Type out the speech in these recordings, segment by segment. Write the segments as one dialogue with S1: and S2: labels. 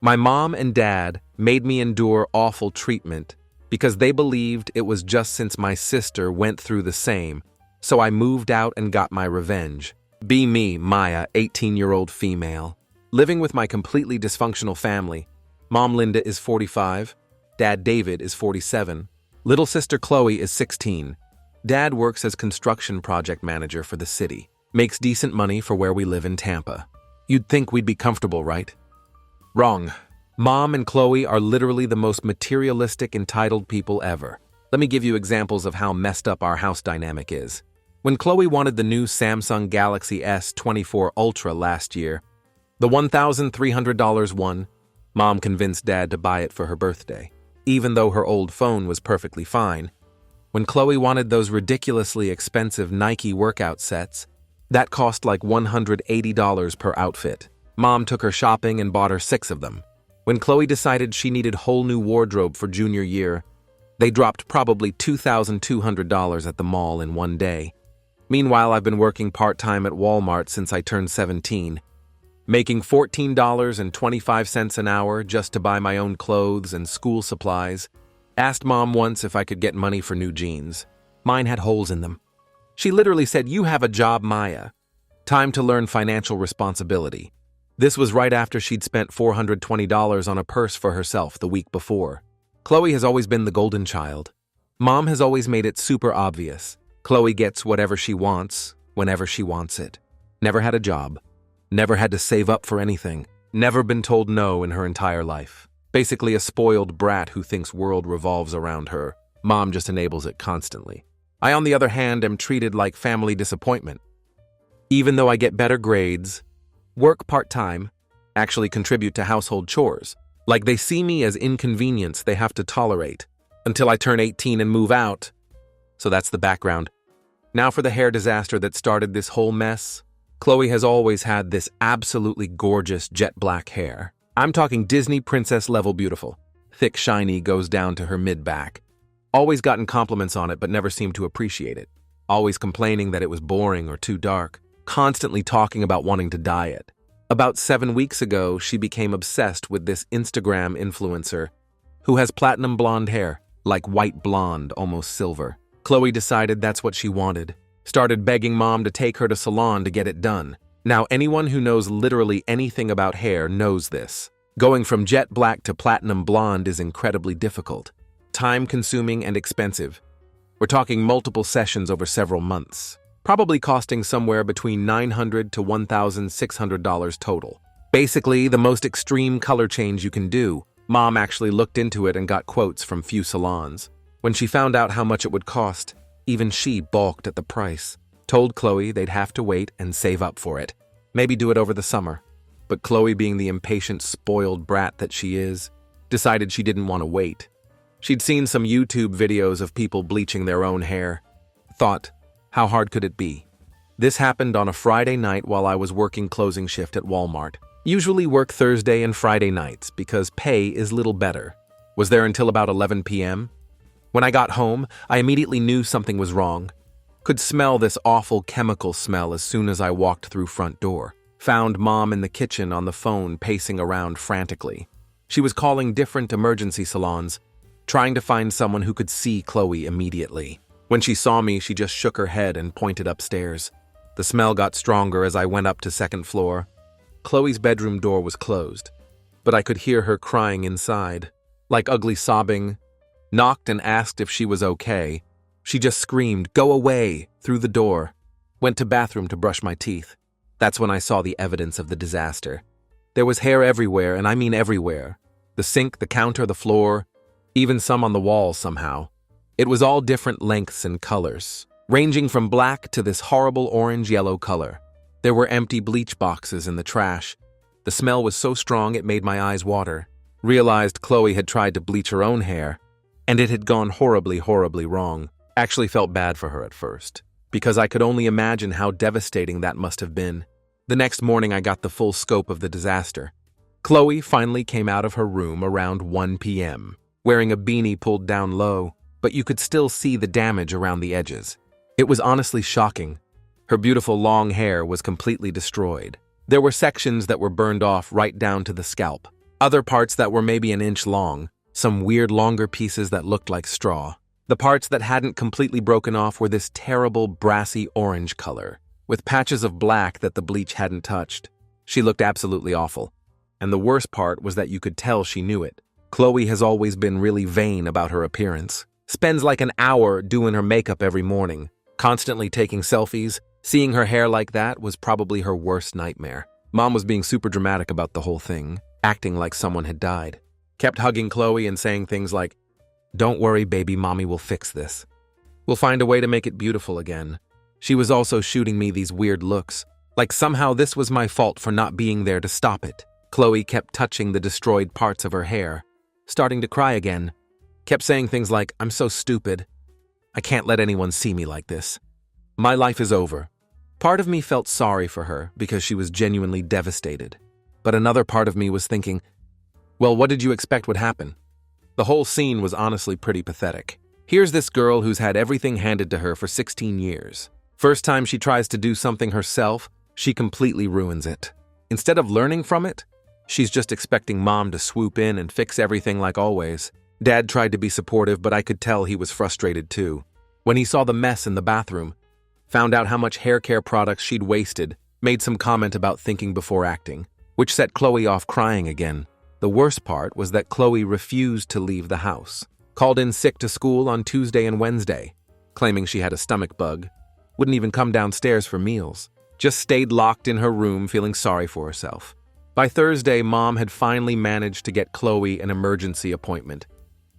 S1: My mom and dad made me endure awful treatment because they believed it was just since my sister went through the same, so I moved out and got my revenge. Be me, Maya, 18-year-old female, living with my completely dysfunctional family. Mom Linda is 45, Dad David is 47, little sister Chloe is 16. Dad works as construction project manager for the city, makes decent money for where we live in Tampa. You'd think we'd be comfortable, right? Wrong. Mom and Chloe are literally the most materialistic, entitled people ever. Let me give you examples of how messed up our house dynamic is. When Chloe wanted the new Samsung Galaxy S24 Ultra last year, the $1,300 one, Mom convinced Dad to buy it for her birthday, even though her old phone was perfectly fine. When Chloe wanted those ridiculously expensive Nike workout sets, that cost like $180 per outfit. Mom took her shopping and bought her 6 of them. When Chloe decided she needed whole new wardrobe for junior year, they dropped probably $2,200 at the mall in one day. Meanwhile, I've been working part-time at Walmart since I turned 17, making $14.25 an hour just to buy my own clothes and school supplies. Asked Mom once if I could get money for new jeans. Mine had holes in them. She literally said, "You have a job, Maya. Time to learn financial responsibility." This was right after she'd spent $420 on a purse for herself the week before. Chloe has always been the golden child. Mom has always made it super obvious. Chloe gets whatever she wants, whenever she wants it. Never had a job. Never had to save up for anything. Never been told no in her entire life. Basically a spoiled brat who thinks world revolves around her. Mom just enables it constantly. I, on the other hand, am treated like family disappointment. Even though I get better grades, work part-time, actually contribute to household chores. Like they see me as inconvenience they have to tolerate until I turn 18 and move out. So that's the background. Now for the hair disaster that started this whole mess. Chloe has always had this absolutely gorgeous jet black hair. I'm talking Disney princess level beautiful. Thick, shiny, goes down to her mid-back. Always gotten compliments on it but never seemed to appreciate it. Always complaining that it was boring or too dark. Constantly talking about wanting to dye it. About 7 weeks ago, she became obsessed with this Instagram influencer who has platinum blonde hair, like white blonde, almost silver. Chloe decided that's what she wanted. Started begging Mom to take her to salon to get it done. Now, anyone who knows literally anything about hair knows this. Going from jet black to platinum blonde is incredibly difficult, time-consuming and expensive. We're talking multiple sessions over several months. Probably costing somewhere between $900 to $1,600 total. Basically, the most extreme color change you can do. Mom actually looked into it and got quotes from few salons. When she found out how much it would cost, even she balked at the price. Told Chloe they'd have to wait and save up for it. Maybe do it over the summer. But Chloe, being the impatient, spoiled brat that she is, decided she didn't want to wait. She'd seen some YouTube videos of people bleaching their own hair. Thought, how hard could it be? This happened on a Friday night while I was working closing shift at Walmart. Usually work Thursday and Friday nights because pay is little better. Was there until about 11 p.m. When I got home, I immediately knew something was wrong. Could smell this awful chemical smell as soon as I walked through front door. Found Mom in the kitchen on the phone pacing around frantically. She was calling different emergency salons, trying to find someone who could see Chloe immediately. When she saw me, she just shook her head and pointed upstairs. The smell got stronger as I went up to second floor. Chloe's bedroom door was closed, but I could hear her crying inside, like ugly sobbing. Knocked and asked if she was okay. She just screamed, "Go away!" through the door. Went to bathroom to brush my teeth. That's when I saw the evidence of the disaster. There was hair everywhere, and I mean everywhere. The sink, the counter, the floor, even some on the walls somehow. It was all different lengths and colors, ranging from black to this horrible orange-yellow color. There were empty bleach boxes in the trash. The smell was so strong it made my eyes water. Realized Chloe had tried to bleach her own hair, and it had gone horribly, horribly wrong. Actually felt bad for her at first, because I could only imagine how devastating that must have been. The next morning I got the full scope of the disaster. Chloe finally came out of her room around 1 p.m., wearing a beanie pulled down low, but you could still see the damage around the edges. It was honestly shocking. Her beautiful long hair was completely destroyed. There were sections that were burned off right down to the scalp. Other parts that were maybe an inch long, some weird longer pieces that looked like straw. The parts that hadn't completely broken off were this terrible brassy orange color, with patches of black that the bleach hadn't touched. She looked absolutely awful. And the worst part was that you could tell she knew it. Chloe has always been really vain about her appearance. Spends like an hour doing her makeup every morning, constantly taking selfies. Seeing her hair like that was probably her worst nightmare. Mom was being super dramatic about the whole thing, acting like someone had died. Kept hugging Chloe and saying things like, "Don't worry, baby, mommy will fix this. We'll find a way to make it beautiful again." She was also shooting me these weird looks, like somehow this was my fault for not being there to stop it. Chloe kept touching the destroyed parts of her hair, starting to cry again. Kept saying things like, "I'm so stupid. I can't let anyone see me like this. My life is over." Part of me felt sorry for her because she was genuinely devastated. But another part of me was thinking, well, what did you expect would happen? The whole scene was honestly pretty pathetic. Here's this girl who's had everything handed to her for 16 years. First time she tries to do something herself, she completely ruins it. Instead of learning from it, she's just expecting mom to swoop in and fix everything like always. Dad tried to be supportive, but I could tell he was frustrated too. When he saw the mess in the bathroom, found out how much hair care products she'd wasted, made some comment about thinking before acting, which set Chloe off crying again. The worst part was that Chloe refused to leave the house. Called in sick to school on Tuesday and Wednesday, claiming she had a stomach bug. Wouldn't even come downstairs for meals. Just stayed locked in her room feeling sorry for herself. By Thursday, Mom had finally managed to get Chloe an emergency appointment.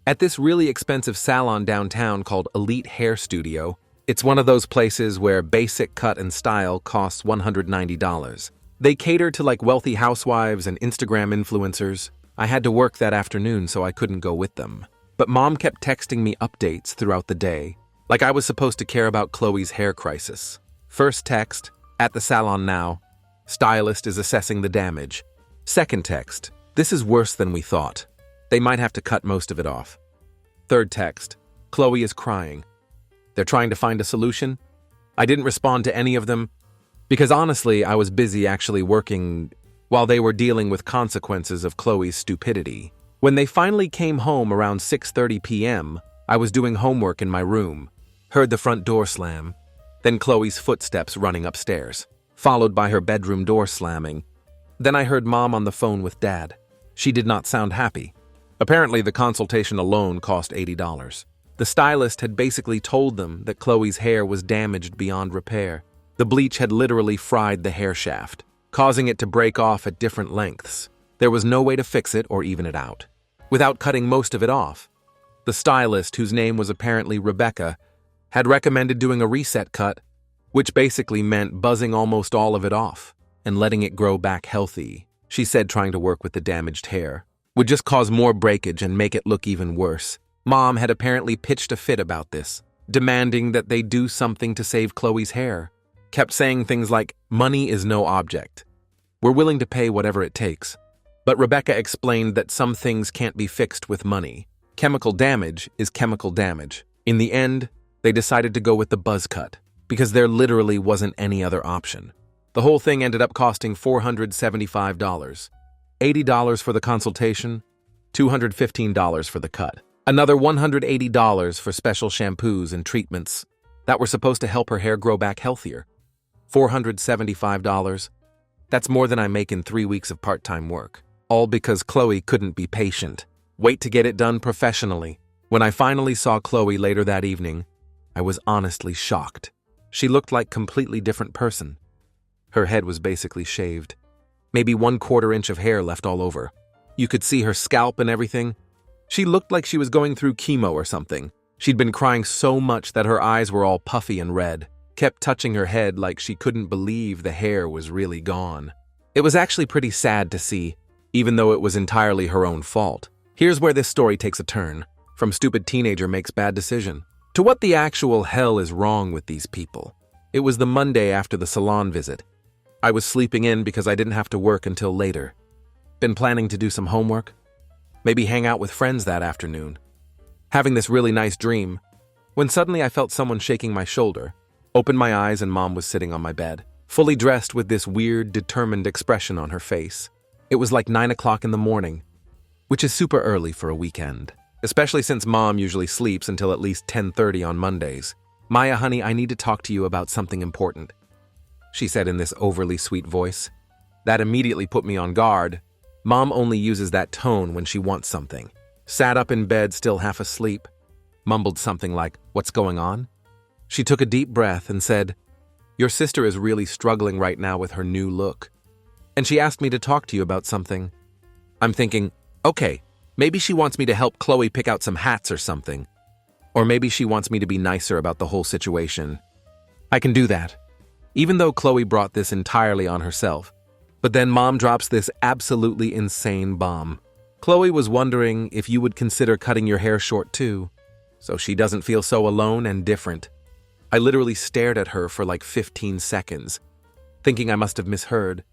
S1: At this really expensive salon downtown called Elite Hair Studio. It's one of those places where basic cut and style costs $190. They cater to like wealthy housewives and Instagram influencers. I had to work that afternoon, so I couldn't go with them. But Mom kept texting me updates throughout the day, like I was supposed to care about Chloe's hair crisis. First text, "At the salon now. Stylist is assessing the damage." Second text, "This is worse than we thought. They might have to cut most of it off." Third text, "Chloe is crying. They're trying to find a solution." I didn't respond to any of them because honestly, I was busy actually working while they were dealing with consequences of Chloe's stupidity. When they finally came home around 6:30 p.m., I was doing homework in my room, heard the front door slam, then Chloe's footsteps running upstairs, followed by her bedroom door slamming. Then I heard Mom on the phone with Dad. She did not sound happy. Apparently, the consultation alone cost $80. The stylist had basically told them that Chloe's hair was damaged beyond repair. The bleach had literally fried the hair shaft, causing it to break off at different lengths. There was no way to fix it or even it out, without cutting most of it off. The stylist, whose name was apparently Rebecca, had recommended doing a reset cut, which basically meant buzzing almost all of it off and letting it grow back healthy. She said trying to work with the damaged hair would just cause more breakage and make it look even worse. Mom had apparently pitched a fit about this, demanding that they do something to save Chloe's hair. Kept saying things like, "Money is no object. We're willing to pay whatever it takes." But Rebecca explained that some things can't be fixed with money. Chemical damage is chemical damage. In the end, they decided to go with the buzz cut, because there literally wasn't any other option. The whole thing ended up costing $475. $80 for the consultation, $215 for the cut. Another $180 for special shampoos and treatments that were supposed to help her hair grow back healthier. $475. That's more than I make in 3 weeks of part-time work. All because Chloe couldn't be patient. Wait to get it done professionally. When I finally saw Chloe later that evening, I was honestly shocked. She looked like a completely different person. Her head was basically shaved. Maybe 1/4 inch of hair left all over. You could see her scalp and everything. She looked like she was going through chemo or something. She'd been crying so much that her eyes were all puffy and red. Kept touching her head like she couldn't believe the hair was really gone. It was actually pretty sad to see, even though it was entirely her own fault. Here's where this story takes a turn, from stupid teenager makes bad decision, to what the actual hell is wrong with these people. It was the Monday after the salon visit. I was sleeping in because I didn't have to work until later. Been planning to do some homework, maybe hang out with friends that afternoon. Having this really nice dream, when suddenly I felt someone shaking my shoulder. Opened my eyes and Mom was sitting on my bed, fully dressed with this weird, determined expression on her face. It was like 9 o'clock in the morning. which is super early for a weekend, especially since Mom usually sleeps until at least 10:30 on Mondays. "Maya, honey, I need to talk to you about something important," she said in this overly sweet voice. That immediately put me on guard. Mom only uses that tone when she wants something. Sat up in bed, still half asleep, mumbled something like, "What's going on?" She took a deep breath and said, "Your sister is really struggling right now with her new look, and she asked me to talk to you about something." I'm thinking, okay, maybe she wants me to help Chloe pick out some hats or something. Or maybe she wants me to be nicer about the whole situation. I can do that, even though Chloe brought this entirely on herself. But then Mom drops this absolutely insane bomb. "Chloe was wondering if you would consider cutting your hair short too, so she doesn't feel so alone and different." I literally stared at her for like 15 seconds, thinking I must have misheard,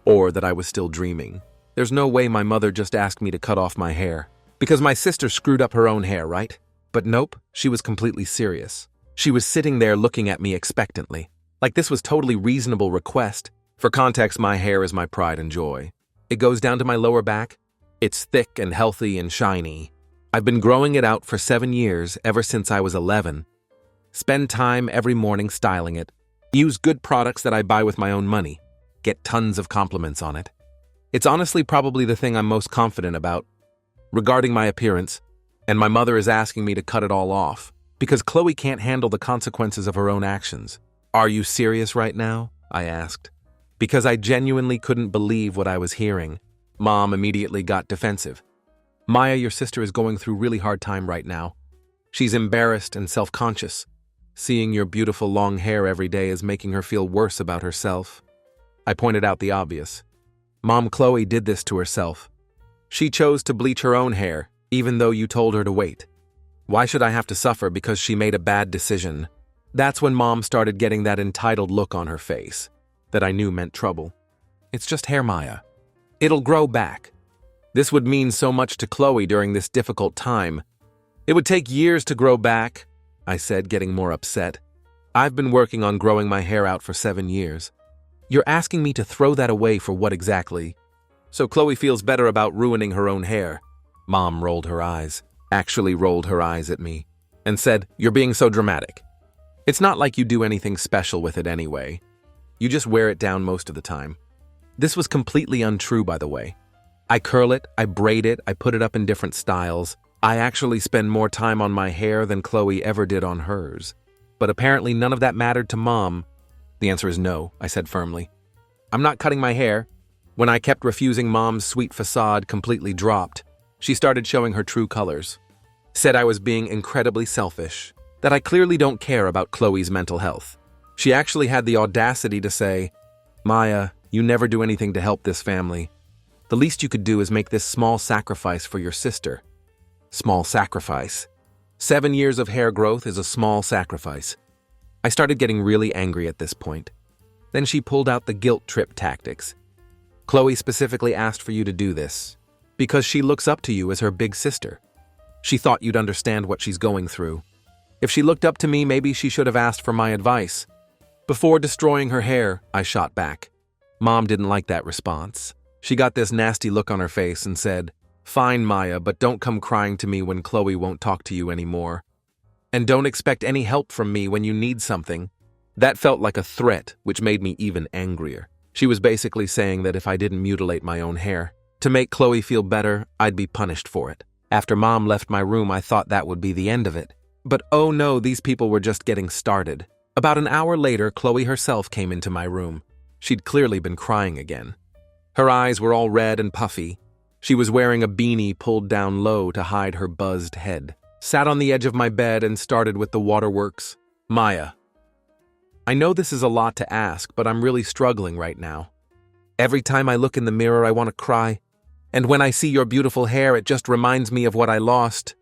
S1: or that I was still dreaming. There's no way my mother just asked me to cut off my hair, because my sister screwed up her own hair, right? But nope, she was completely serious. She was sitting there looking at me expectantly, like this was totally reasonable request. For context, my hair is my pride and joy. It goes down to my lower back. It's thick and healthy and shiny. I've been growing it out for 7 years, ever since I was 11. Spend time every morning styling it. Use good products that I buy with my own money. Get tons of compliments on it. It's honestly probably the thing I'm most confident about regarding my appearance, and my mother is asking me to cut it all off because Chloe can't handle the consequences of her own actions. "Are you serious right now?" I asked, because I genuinely couldn't believe what I was hearing. Mom immediately got defensive. "Maya, your sister is going through a really hard time right now. She's embarrassed and self-conscious. Seeing your beautiful long hair every day is making her feel worse about herself." I pointed out the obvious. "Mom, Chloe did this to herself. She chose to bleach her own hair, even though you told her to wait. Why should I have to suffer because she made a bad decision?" That's when Mom started getting that entitled look on her face that I knew meant trouble. "It's just hair, Maya. It'll grow back. This would mean so much to Chloe during this difficult time. It would take years to grow back," I said, getting more upset. "I've been working on growing my hair out for 7 years. You're asking me to throw that away for what exactly? So Chloe feels better about ruining her own hair." Mom rolled her eyes, actually rolled her eyes at me, and said, "You're being so dramatic. It's not like you do anything special with it anyway. You just wear it down most of the time." This was completely untrue, by the way. I curl it, I braid it, I put it up in different styles. I actually spend more time on my hair than Chloe ever did on hers. But apparently none of that mattered to Mom. "The answer is no," I said firmly. "I'm not cutting my hair." When I kept refusing, Mom's sweet facade completely dropped. She started showing her true colors. Said I was being incredibly selfish, that I clearly don't care about Chloe's mental health. She actually had the audacity to say, "Maya, you never do anything to help this family. The least you could do is make this small sacrifice for your sister." Small sacrifice. 7 years of hair growth is a small sacrifice. I started getting really angry at this point. Then she pulled out the guilt trip tactics. "Chloe specifically asked for you to do this because she looks up to you as her big sister. She thought you'd understand what she's going through. If she looked up to me, maybe she should have asked for my advice." Before destroying her hair, I shot back. Mom didn't like that response. She got this nasty look on her face and said, "Fine, Maya, but don't come crying to me when Chloe won't talk to you anymore. And don't expect any help from me when you need something." That felt like a threat, which made me even angrier. She was basically saying that if I didn't mutilate my own hair, to make Chloe feel better, I'd be punished for it. After Mom left my room, I thought that would be the end of it. But oh no, these people were just getting started. About an hour later, Chloe herself came into my room. She'd clearly been crying again. Her eyes were all red and puffy. She was wearing a beanie pulled down low to hide her buzzed head. Sat on the edge of my bed and started with the waterworks. "Maya, I know this is a lot to ask, but I'm really struggling right now. Every time I look in the mirror, I want to cry. And when I see your beautiful hair, it just reminds me of what I lost."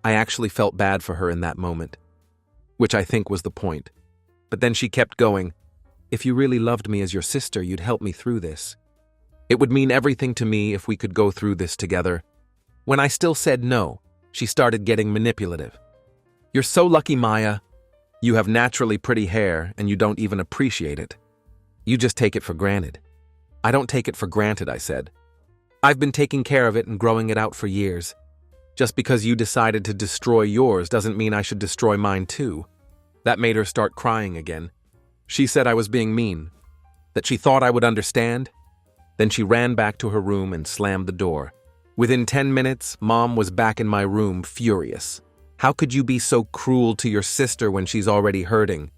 S1: I actually felt bad for her in that moment, which I think was the point. But then she kept going, "If you really loved me as your sister, you'd help me through this. It would mean everything to me if we could go through this together." When I still said no, she started getting manipulative. "You're so lucky, Maya. You have naturally pretty hair and you don't even appreciate it. You just take it for granted." "I don't take it for granted," I said. I've been taking care of it and growing it out for years. Just because you decided to destroy yours doesn't mean I should destroy mine too." That made her start crying again. She said I was being mean, that she thought I would understand. Then she ran back to her room and slammed the door. Within 10 minutes, Mom was back in my room, furious. "How could you be so cruel to your sister when she's already hurting?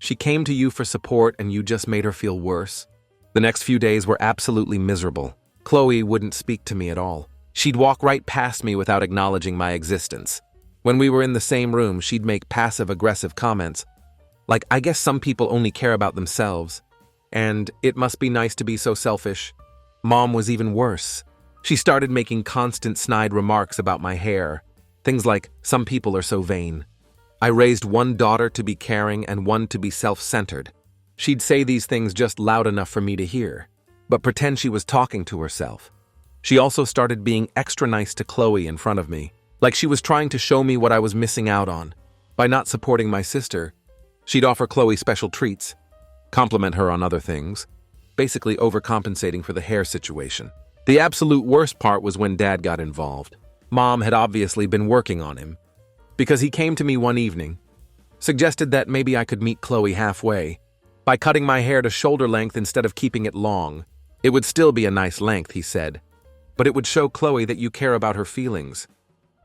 S1: She came to you for support and you just made her feel worse." The next few days were absolutely miserable. Chloe wouldn't speak to me at all. She'd walk right past me without acknowledging my existence. When we were in the same room, she'd make passive-aggressive comments, like, "I guess some people only care about themselves," and "it must be nice to be so selfish." Mom was even worse. She started making constant snide remarks about my hair. Things like, "Some people are so vain." I raised one daughter to be caring and one to be self-centered. She'd say these things just loud enough for me to hear, but pretend she was talking to herself. She also started being extra nice to Chloe in front of me, like she was trying to show me what I was missing out on. By not supporting my sister, she'd offer Chloe special treats, compliment her on other things, basically overcompensating for the hair situation. The absolute worst part was when Dad got involved. Mom had obviously been working on him, because he came to me one evening, suggested that maybe I could meet Chloe halfway by cutting my hair to shoulder length instead of keeping it long. It would still be a nice length, he said, but it would show Chloe that you care about her feelings.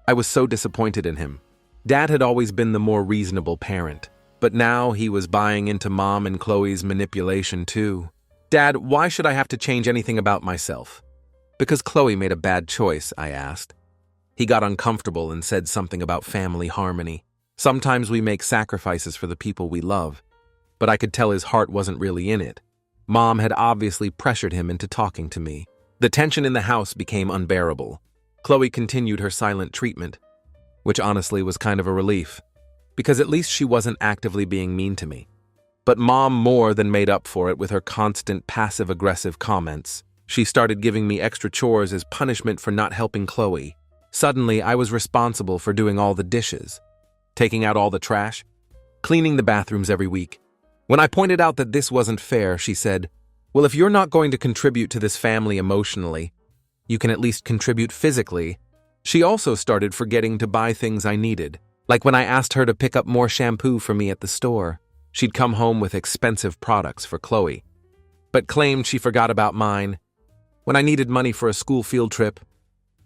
S1: I was so disappointed in him. Dad had always been the more reasonable parent, but now he was buying into Mom and Chloe's manipulation too. "Dad, why should I have to change anything about myself?" "Because Chloe made a bad choice," I asked. He got uncomfortable and said something about family harmony. Sometimes we make sacrifices for the people we love, but I could tell his heart wasn't really in it. Mom had obviously pressured him into talking to me. The tension in the house became unbearable. Chloe continued her silent treatment, which honestly was kind of a relief, because at least she wasn't actively being mean to me. But Mom more than made up for it with her constant passive-aggressive comments. She started giving me extra chores as punishment for not helping Chloe. Suddenly, I was responsible for doing all the dishes, taking out all the trash, cleaning the bathrooms every week. When I pointed out that this wasn't fair, she said, "Well, if you're not going to contribute to this family emotionally, you can at least contribute physically." She also started forgetting to buy things I needed, like when I asked her to pick up more shampoo for me at the store. She'd come home with expensive products for Chloe, but claimed she forgot about mine. When I needed money for a school field trip,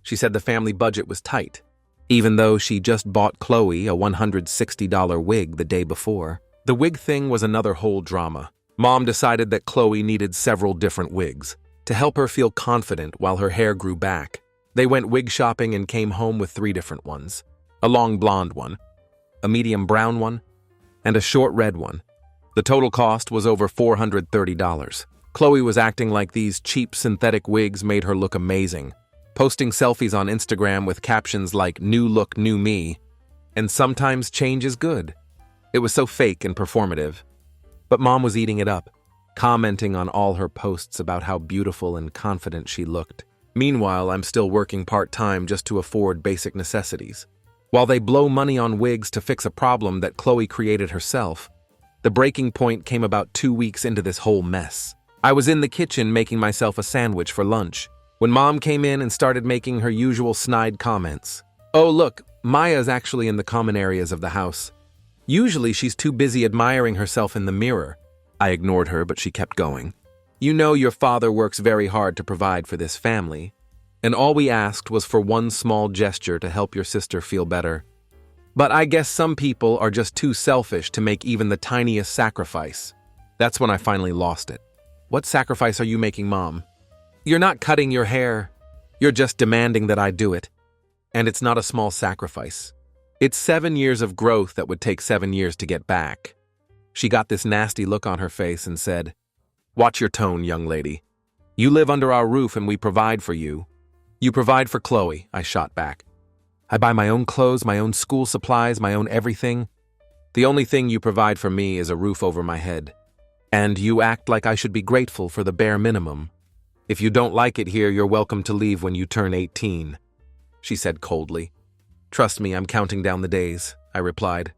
S1: she said the family budget was tight, even though she just bought Chloe a $160 wig the day before. The wig thing was another whole drama. Mom decided that Chloe needed several different wigs to help her feel confident while her hair grew back. They went wig shopping and came home with 3 different ones: a long blonde one, a medium brown one, and a short red one. The total cost was over $430. Chloe was acting like these cheap synthetic wigs made her look amazing, posting selfies on Instagram with captions like "new look, new me," and "sometimes change is good." It was so fake and performative. But Mom was eating it up, commenting on all her posts about how beautiful and confident she looked. Meanwhile, I'm still working part-time just to afford basic necessities. While they blow money on wigs to fix a problem that Chloe created herself, the breaking point came about 2 weeks into this whole mess. I was in the kitchen making myself a sandwich for lunch when Mom came in and started making her usual snide comments. "Oh, look, Maya's actually in the common areas of the house. Usually she's too busy admiring herself in the mirror." I ignored her, but she kept going. "You know your father works very hard to provide for this family, and all we asked was for one small gesture to help your sister feel better. But I guess some people are just too selfish to make even the tiniest sacrifice." That's when I finally lost it. "What sacrifice are you making, Mom? You're not cutting your hair. You're just demanding that I do it. And it's not a small sacrifice. It's 7 years of growth that would take 7 years to get back." She got this nasty look on her face and said, "Watch your tone, young lady. You live under our roof and we provide for you." "You provide for Chloe," I shot back. "I buy my own clothes, my own school supplies, my own everything. The only thing you provide for me is a roof over my head. And you act like I should be grateful for the bare minimum. If you don't like it here, you're welcome to leave when you turn 18, she said coldly. "Trust me, I'm counting down the days," I replied.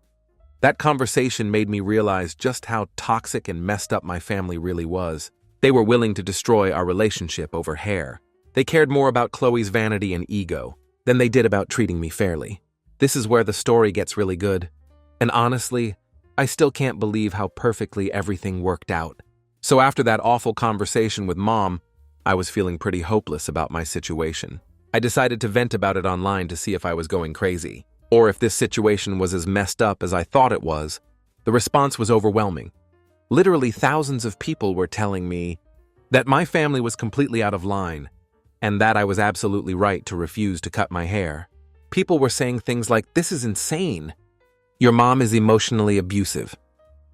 S1: That conversation made me realize just how toxic and messed up my family really was. They were willing to destroy our relationship over hair. They cared more about Chloe's vanity and ego than they did about treating me fairly. This is where the story gets really good. And honestly, I still can't believe how perfectly everything worked out. So after that awful conversation with Mom, I was feeling pretty hopeless about my situation. I decided to vent about it online to see if I was going crazy, or if this situation was as messed up as I thought it was. The response was overwhelming. Literally thousands of people were telling me that my family was completely out of line, and that I was absolutely right to refuse to cut my hair. People were saying things like, "This is insane. Your mom is emotionally abusive.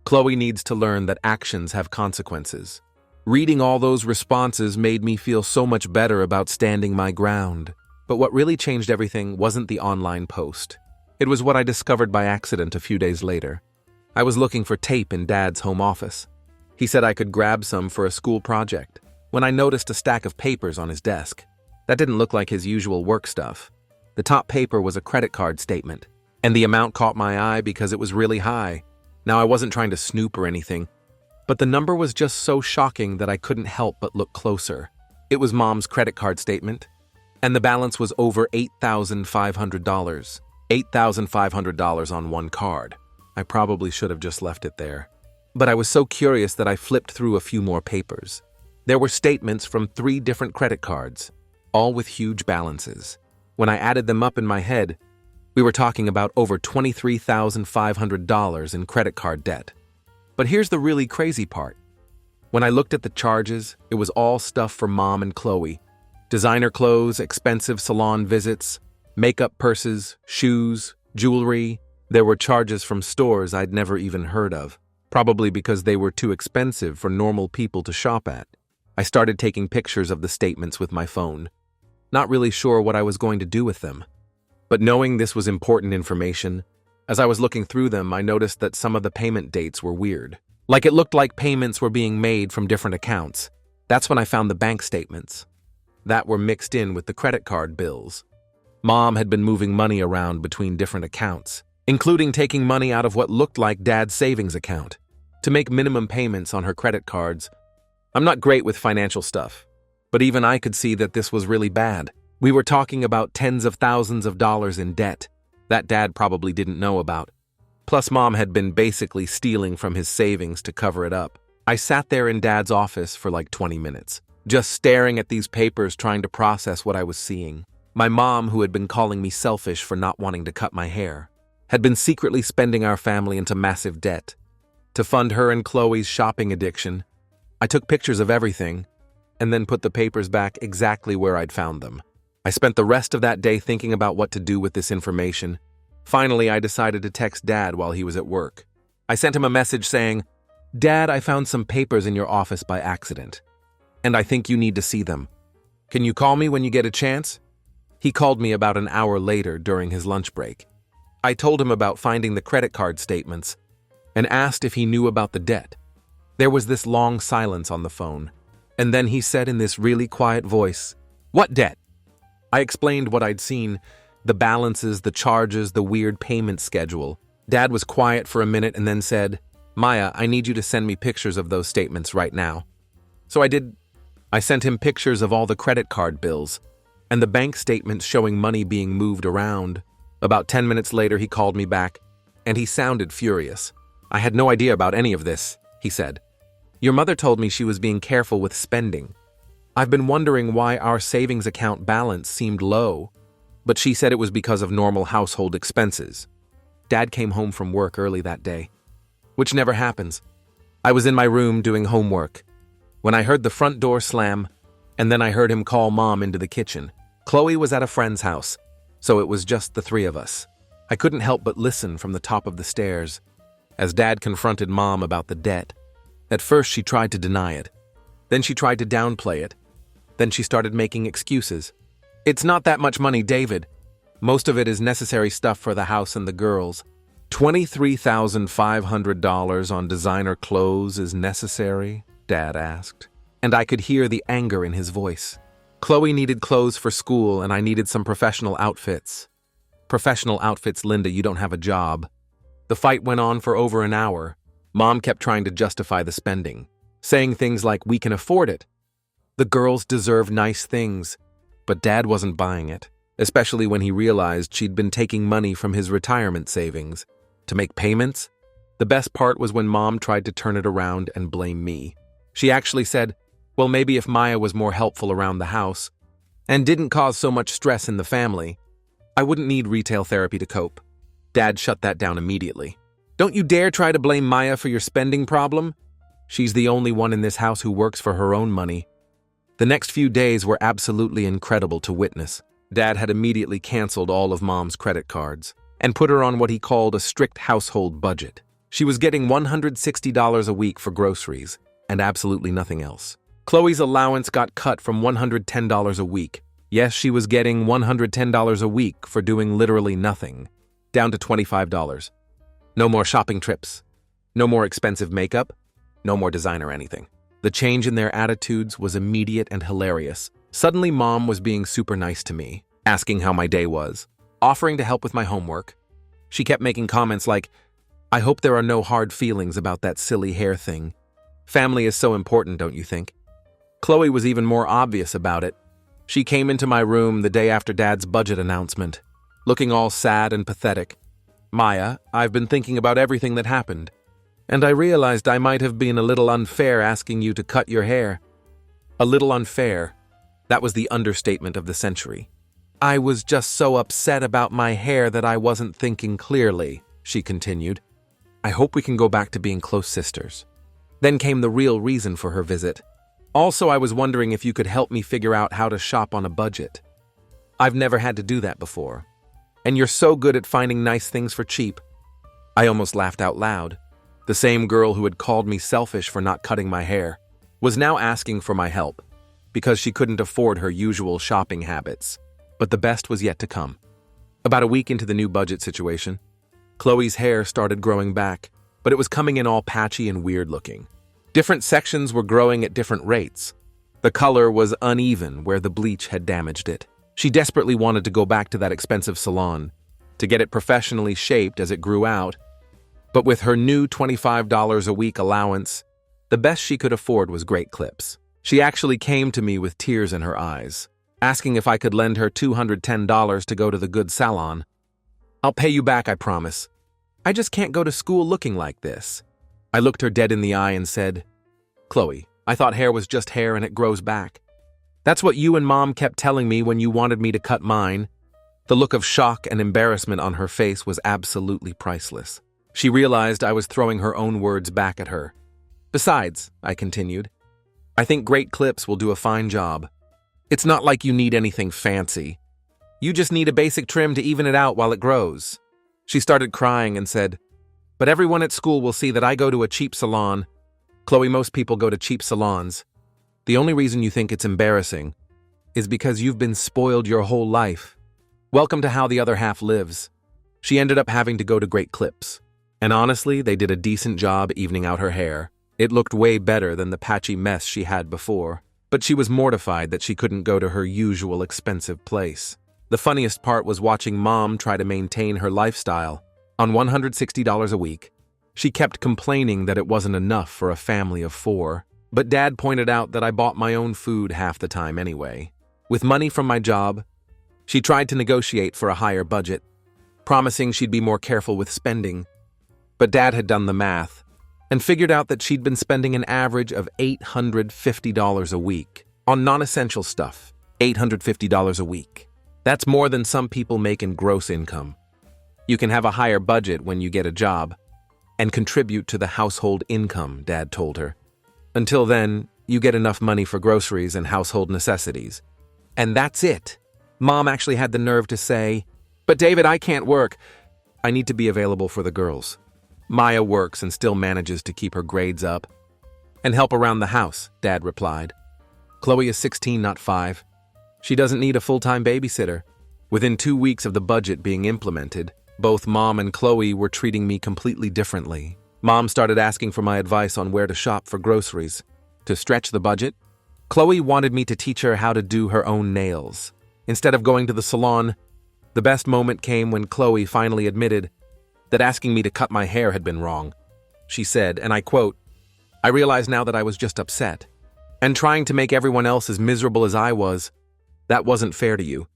S1: Chloe needs to learn that actions have consequences." Reading all those responses made me feel so much better about standing my ground. But what really changed everything wasn't the online post. It was what I discovered by accident a few days later. I was looking for tape in Dad's home office. He said I could grab some for a school project, when I noticed a stack of papers on his desk. That didn't look like his usual work stuff. The top paper was a credit card statement, and the amount caught my eye because it was really high. Now, I wasn't trying to snoop or anything, but the number was just so shocking that I couldn't help but look closer. It was Mom's credit card statement, and the balance was over $8,500. $8,500 on one card. I probably should have just left it there. But I was so curious that I flipped through a few more papers. There were statements from 3 different credit cards, all with huge balances. When I added them up in my head, we were talking about over $23,500 in credit card debt. But here's the really crazy part. When I looked at the charges, it was all stuff for Mom and Chloe. Designer clothes, expensive salon visits, makeup, purses, shoes, jewelry. There were charges from stores I'd never even heard of, probably because they were too expensive for normal people to shop at. I started taking pictures of the statements with my phone, not really sure what I was going to do with them. But knowing this was important information, as I was looking through them, I noticed that some of the payment dates were weird. Like it looked like payments were being made from different accounts. That's when I found the bank statements that were mixed in with the credit card bills. Mom had been moving money around between different accounts, including taking money out of what looked like Dad's savings account to make minimum payments on her credit cards. I'm not great with financial stuff, but even I could see that this was really bad. We were talking about tens of thousands of dollars in debt that Dad probably didn't know about. Plus, Mom had been basically stealing from his savings to cover it up. I sat there in Dad's office for like 20 minutes, just staring at these papers, trying to process what I was seeing. My mom, who had been calling me selfish for not wanting to cut my hair, had been secretly spending our family into massive debt. To fund her and Chloe's shopping addiction, I took pictures of everything and then put the papers back exactly where I'd found them. I spent the rest of that day thinking about what to do with this information. Finally, I decided to text Dad while he was at work. I sent him a message saying, "Dad, I found some papers in your office by accident, and I think you need to see them. Can you call me when you get a chance?" He called me about an hour later during his lunch break. I told him about finding the credit card statements and asked if he knew about the debt. There was this long silence on the phone, and then he said in this really quiet voice, "What debt?" I explained what I'd seen, the balances, the charges, the weird payment schedule. Dad was quiet for a minute and then said, "Maya, I need you to send me pictures of those statements right now." So I did. I sent him pictures of all the credit card bills and the bank statements showing money being moved around. About 10 minutes later, he called me back, and he sounded furious. "I had no idea about any of this," he said. "Your mother told me she was being careful with spending. I've been wondering why our savings account balance seemed low, but she said it was because of normal household expenses." Dad came home from work early that day, which never happens. I was in my room doing homework when I heard the front door slam, and then I heard him call Mom into the kitchen. Chloe was at a friend's house, so it was just the 3 of us. I couldn't help but listen from the top of the stairs as Dad confronted Mom about the debt. At first, she tried to deny it. Then she tried to downplay it. Then she started making excuses. "It's not that much money, David. Most of it is necessary stuff for the house and the girls. $23,500 on designer clothes is necessary?" Dad asked. And I could hear the anger in his voice. Chloe needed clothes for school, and I needed some professional outfits. Professional outfits, Linda, you don't have a job. The fight went on for over an hour. Mom kept trying to justify the spending, saying things like, "We can afford it. The girls deserve nice things. But Dad wasn't buying it, especially when he realized she'd been taking money from his retirement savings to make payments. The best part was when Mom tried to turn it around and blame me. She actually said, well, maybe if Maya was more helpful around the house and didn't cause so much stress in the family, I wouldn't need retail therapy to cope. Dad shut that down immediately. Don't you dare try to blame Maya for your spending problem. She's the only one in this house who works for her own money. The next few days were absolutely incredible to witness. Dad had immediately canceled all of Mom's credit cards and put her on what he called a strict household budget. She was getting $160 a week for groceries and absolutely nothing else. Chloe's allowance got cut from $110 a week. Yes, she was getting $110 a week for doing literally nothing, down to $25. No more shopping trips, no more expensive makeup, no more designer anything. The change in their attitudes was immediate and hilarious. Suddenly, Mom was being super nice to me, asking how my day was, offering to help with my homework. She kept making comments like, I hope there are no hard feelings about that silly hair thing. Family is so important, don't you think? Chloe was even more obvious about it. She came into my room the day after Dad's budget announcement, looking all sad and pathetic. Maya, I've been thinking about everything that happened, and I realized I might have been a little unfair asking you to cut your hair. A little unfair. That was the understatement of the century. I was just so upset about my hair that I wasn't thinking clearly, she continued. I hope we can go back to being close sisters. Then came the real reason for her visit. Also, I was wondering if you could help me figure out how to shop on a budget. I've never had to do that before. And you're so good at finding nice things for cheap. I almost laughed out loud. The same girl who had called me selfish for not cutting my hair was now asking for my help because she couldn't afford her usual shopping habits. But the best was yet to come. About a week into the new budget situation, Chloe's hair started growing back, but it was coming in all patchy and weird looking. Different sections were growing at different rates. The color was uneven where the bleach had damaged it. She desperately wanted to go back to that expensive salon to get it professionally shaped as it grew out. But with her new $25 a week allowance, the best she could afford was great clips. She actually came to me with tears in her eyes, asking if I could lend her $210 to go to the good salon. I'll pay you back, I promise. I just can't go to school looking like this. I looked her dead in the eye and said, Chloe, I thought hair was just hair and it grows back. That's what you and Mom kept telling me when you wanted me to cut mine. The look of shock and embarrassment on her face was absolutely priceless. She realized I was throwing her own words back at her. Besides, I continued, I think great clips will do a fine job. It's not like you need anything fancy. You just need a basic trim to even it out while it grows. She started crying and said, but everyone at school will see that I go to a cheap salon. Chloe, most people go to cheap salons. The only reason you think it's embarrassing is because you've been spoiled your whole life. Welcome to how the other half lives. She ended up having to go to great clips. And honestly, they did a decent job evening out her hair. It looked way better than the patchy mess she had before. But she was mortified that she couldn't go to her usual expensive place. The funniest part was watching Mom try to maintain her lifestyle. On $160 a week, she kept complaining that it wasn't enough for a family of 4. But Dad pointed out that I bought my own food half the time anyway. With money from my job, she tried to negotiate for a higher budget, promising she'd be more careful with spending. But Dad had done the math and figured out that she'd been spending an average of $850 a week on non-essential stuff. $850 a week. That's more than some people make in gross income. You can have a higher budget when you get a job and contribute to the household income, Dad told her. Until then, you get enough money for groceries and household necessities. And that's it. Mom actually had the nerve to say, but David, I can't work. I need to be available for the girls. Maya works and still manages to keep her grades up. And help around the house, Dad replied. Chloe is 16, not 5. She doesn't need a full-time babysitter. Within 2 weeks of the budget being implemented, both Mom and Chloe were treating me completely differently. Mom started asking for my advice on where to shop for groceries. To stretch the budget, Chloe wanted me to teach her how to do her own nails. Instead of going to the salon, the best moment came when Chloe finally admitted that asking me to cut my hair had been wrong. She said, and I quote, I realize now that I was just upset and trying to make everyone else as miserable as I was. That wasn't fair to you.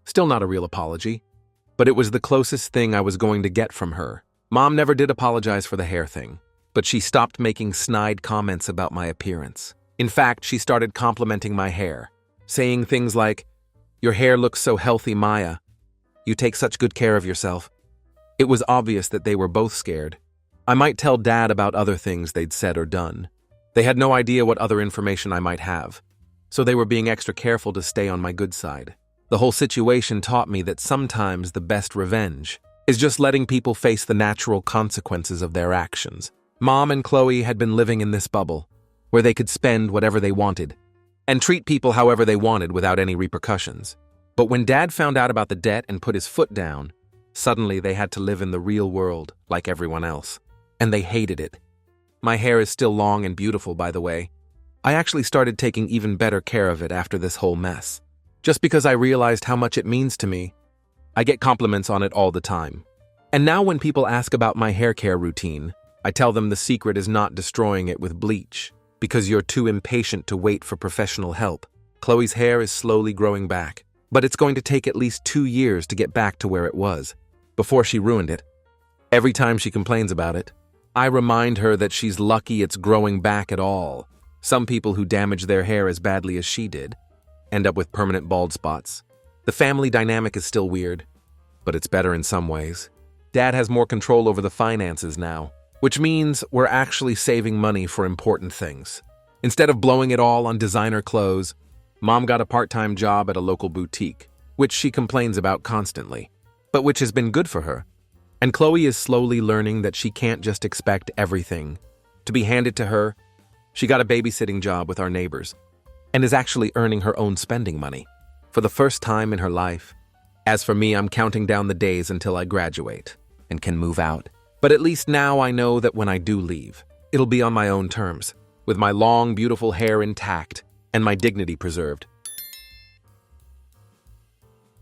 S1: Still not a real apology, but it was the closest thing I was going to get from her. Mom never did apologize for the hair thing, but she stopped making snide comments about my appearance. In fact, she started complimenting my hair, saying things like, "Your hair looks so healthy, Maya. You take such good care of yourself." It was obvious that they were both scared. I might tell Dad about other things they'd said or done. They had no idea what other information I might have, so they were being extra careful to stay on my good side. The whole situation taught me that sometimes the best revenge is just letting people face the natural consequences of their actions. Mom and Chloe had been living in this bubble, where they could spend whatever they wanted and treat people however they wanted without any repercussions. But when Dad found out about the debt and put his foot down, suddenly they had to live in the real world like everyone else. And they hated it. My hair is still long and beautiful, by the way. I actually started taking even better care of it after this whole mess. Just because I realized how much it means to me. I get compliments on it all the time. And now when people ask about my hair care routine, I tell them the secret is not destroying it with bleach, because you're too impatient to wait for professional help. Chloe's hair is slowly growing back, but it's going to take at least 2 years to get back to where it was, before she ruined it. Every time she complains about it, I remind her that she's lucky it's growing back at all. Some people who damage their hair as badly as she did end up with permanent bald spots. The family dynamic is still weird, but it's better in some ways. Dad has more control over the finances now, which means we're actually saving money for important things. Instead of blowing it all on designer clothes, Mom got a part-time job at a local boutique, which she complains about constantly, but which has been good for her. And Chloe is slowly learning that she can't just expect everything to be handed to her. She got a babysitting job with our neighbors and is actually earning her own spending money for the first time in her life. As for me, I'm counting down the days until I graduate and can move out. But at least now I know that when I do leave, it'll be on my own terms, with my long, beautiful hair intact and my dignity preserved.